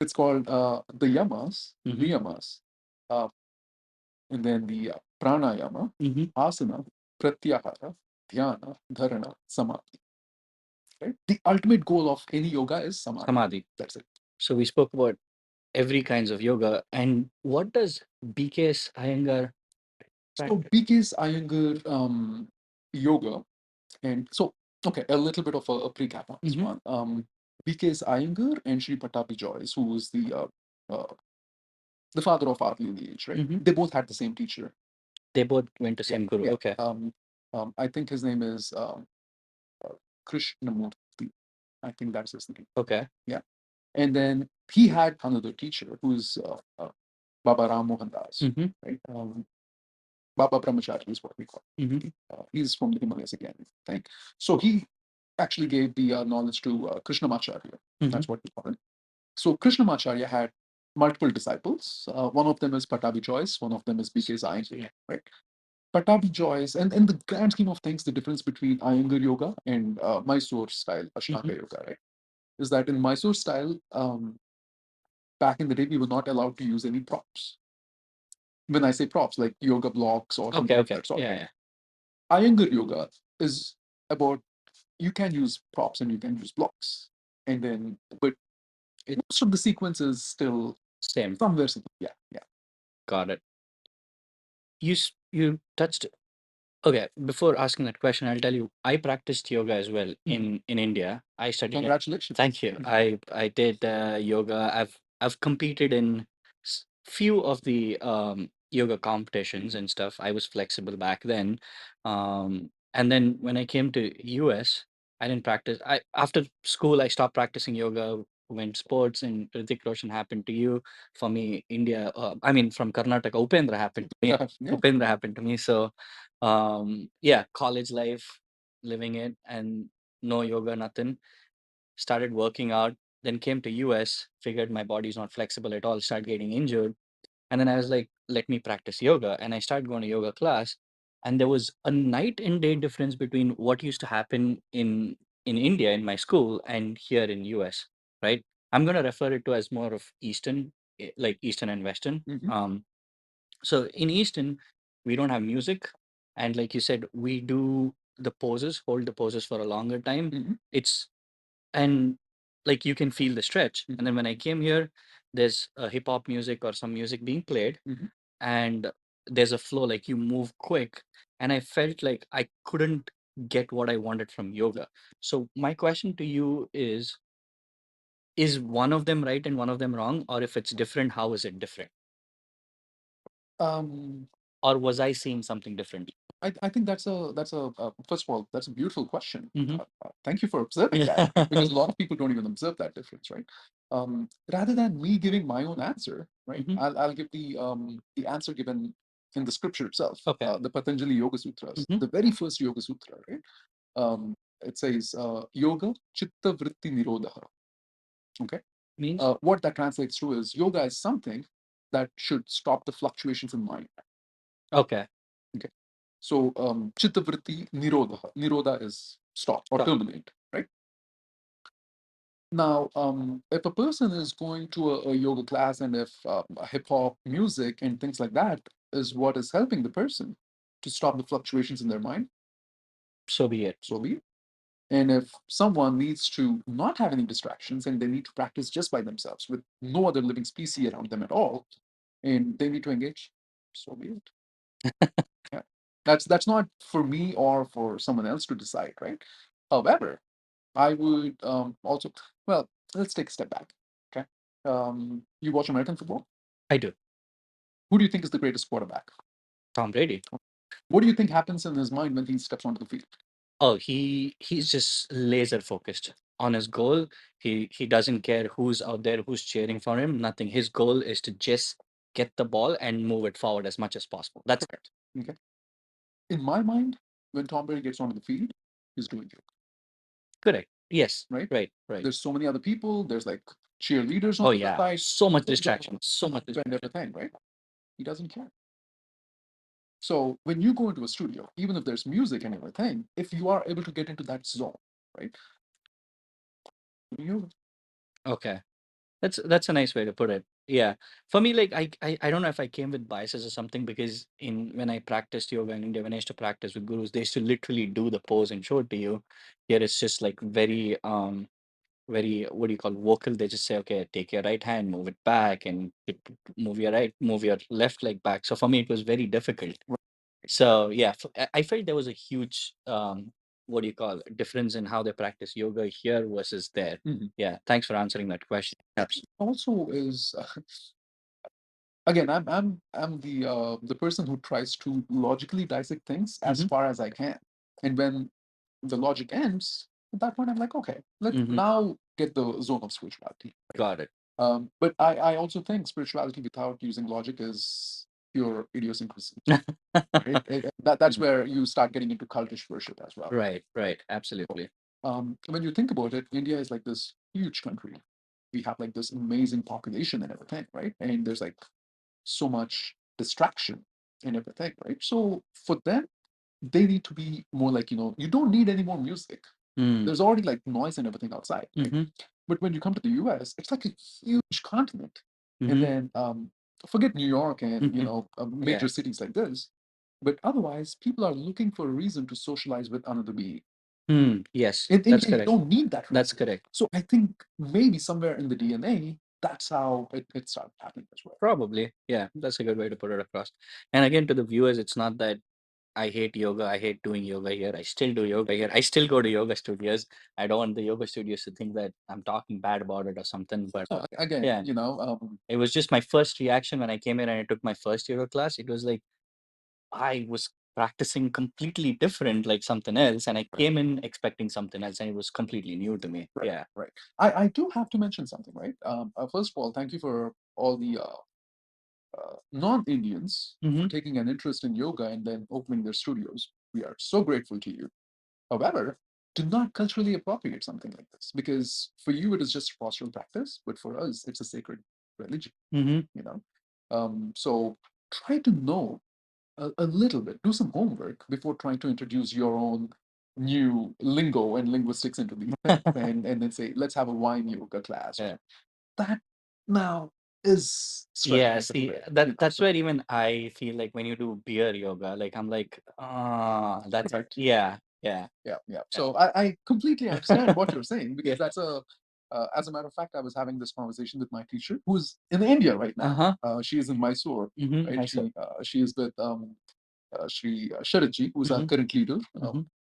It's called the yamas, Mhm. niyamas, uh, and then the pranayama, Mhm. asana, pratyahara, dhyana, dharana, samadhi. Right? The ultimate goal of any yoga is samadhi. Samadhi. That's it. So we spoke about every kinds of yoga. And what does BKS Iyengar So practice? BK's Iyengar yoga, and so okay, a little bit of a recap on this Mhm. one. BK's Iyengar and Sri Patapi Joyce, who was the father of our lineage, right? Mhm. They both had the same teacher. They both went to Yeah, same guru. yeah. Okay. I think his name is Krishnamurti. I think that's his name. Okay. Yeah. And then he had another teacher who's Baba Ram Mohan Das, Mhm. right? Baba Brahmachari is what we call. Mhm. He's from the Himalayas again, I think. So he actually gave the knowledge to Krishnamacharya. Mhm. That's what we call it. So Krishnamacharya had multiple disciples. One of them is Patabi Joyce. One of them is BK Iyengar, right? Patabi Joyce, and in the grand scheme of things, the difference between Iyengar yoga and Mysore style Ashtanga Mhm. yoga, right, is that in Mysore style, back in the day, we were not allowed to use any props. When I say props, like yoga blocks or something Okay. of Okay. that sort. Yeah. Right? Yeah. Iyengar yoga is about you can use props and you can use blocks, and then but most of the sequence is still Same. somewhere. Yeah, yeah. Got it. You touched. Okay, before asking that question, I'll tell you, I practiced yoga as well in India. I studied. Congratulations. Thank you. I did yoga. I've competed in few of the yoga competitions and stuff. I was flexible back then, and then when I came to US, I didn't practice. I After school I stopped practicing yoga. When sports and Ritik Roshan happened to you, for me, India. I mean, from Karnataka, Upendra happened to me. Yeah. Upendra happened to me. So yeah, college life, living it, and no yoga, nothing. Started working out, then came to US, figured my body's not flexible at all, started getting injured. And then I was like, let me practice yoga. And I started going to yoga class. And there was a night and day difference between what used to happen in India in my school and here in US, right? I'm gonna refer it to as more of Eastern, like Eastern and Western. So in Eastern, we don't have music, and like you said, we do the poses, hold the poses for a longer time. It's and like you can feel the stretch. And then when I came here, there's a hip hop music or some music being played, and there's a flow, like you move quick. And I felt like I couldn't get what I wanted from yoga. So my question to you is one of them right and one of them wrong? Or if it's different, how is it different? Um, Or was I seeing something different? I think that's a first of all, that's a beautiful question. Mhm. Thank you for observing that because a lot of people don't even observe that difference, right? Rather than me giving my own answer, right, I'll give the answer given in the scripture itself, Okay. the Patanjali Yoga Sutras, the very first Yoga Sutra, right? It says Yoga Chitta Vritti Nirodha. Okay, Means? what that translates to is yoga is something that should stop the fluctuations in mind. Okay. Okay. So, chitta vritti nirodha. Nirodha is stop or Stop. terminate, right? Now, if a person is going to a yoga class and if hip hop music and things like that is what is helping the person to stop the fluctuations in their mind, So be it. so be it. And if someone needs to not have any distractions and they need to practice just by themselves with no other living species around them at all, and they need to engage, so be it. Yeah. That's not for me or for someone else to decide, right? However, I would also, well, let's take a step back. Okay. You watch American football? I do. Who do you think is the greatest quarterback? Tom Brady. What do you think happens in his mind when he steps onto the field? Oh, he's just laser focused on his goal. He doesn't care who's out there, who's cheering for him, nothing. His goal is to just get the ball and move it forward as much as possible. That's Correct. Okay. In my mind, when Tom Brady gets onto the field, he's doing it, correct. Yes. right? Right. Right. There's so many other people. There's like cheerleaders on Oh the other yeah. side. So much The distraction. So much and distraction. everything, right? He doesn't care. So when you go into a studio, even if there's music and everything, if you are able to get into that zone, right? You Okay. That's a nice way to put it. Yeah. For me, like I don't know if I came with biases or something, because in when I practiced yoga in India, when I used to practice with gurus, they used to literally do the pose and show it to you. Here it's just like very, what do you call, vocal. They just say, okay, take your right hand, move it back, and move your left leg back. So for me, it was very difficult. So yeah, I felt there was a huge what do you call, difference in how they practice yoga here versus there. Mhm. Yeah, thanks for answering that question. Yes. Also is again, I'm the person who tries to logically dissect things as Mm-hmm. far as I can, and when the logic ends, at that point I'm like, okay, let's Mm-hmm. now get the zone of spirituality. Got it. But I also think spirituality without using logic is pure idiosyncrasy. Right? That's Mhm. where you start getting into cultish worship as well. Right, absolutely. When you think about it, India is like this huge country. We have like this amazing population and everything, right? And there's like so much distraction and everything, right? So for them, they need to be more like, you don't need any more music. Mm. There's already like noise and everything outside, right? Mm-hmm. But when you come to the US, it's like a huge continent. And Mm-hmm. then forget New York and, Mm-hmm. major Yeah. cities like this. But otherwise, people are looking for a reason to socialize with another being. Yes, In that's India, you correct. don't need that That's reason. correct. So I think maybe somewhere in the DNA, that's how it started happening as well. Probably. Yeah, that's a good way to put it across. And again, to the viewers, it's not that I hate yoga. I hate doing yoga here. I still do yoga here. I still go to yoga studios. I don't want the yoga studios to think that I'm talking bad about it or something. But So again, yeah, it was just my first reaction when I came in and I took my first yoga class. It was like I was practicing completely different, like something else, and I came in expecting something else, and it was completely new to me. right, Yeah. right. I do have to mention something, right? First of all, thank you for all the non-Indians for Mm-hmm. taking an interest in yoga and then opening their studios. We are so grateful to you. However, do not culturally appropriate something like this because for you it is just a postural practice, but for us it's a sacred religion. Mm-hmm. You know, so try to know a little bit, do some homework before trying to introduce your own new lingo and linguistics into these things, and then say let's have a wine yoga class. Yeah. That now is stretching Yeah, it a see, bit, that's so where even I feel like when you do beer yoga, like I'm like, that's right. yeah, yeah, Yeah. yeah, So I completely understand what you're saying yeah. because that's as a matter of fact, I was having this conversation with my teacher who's in India right now. Uh-huh. She is in Mysore, Mm-hmm. right? I saw. She is with Shri Sharatji, who's our Mm-hmm. current leader. Mm-hmm.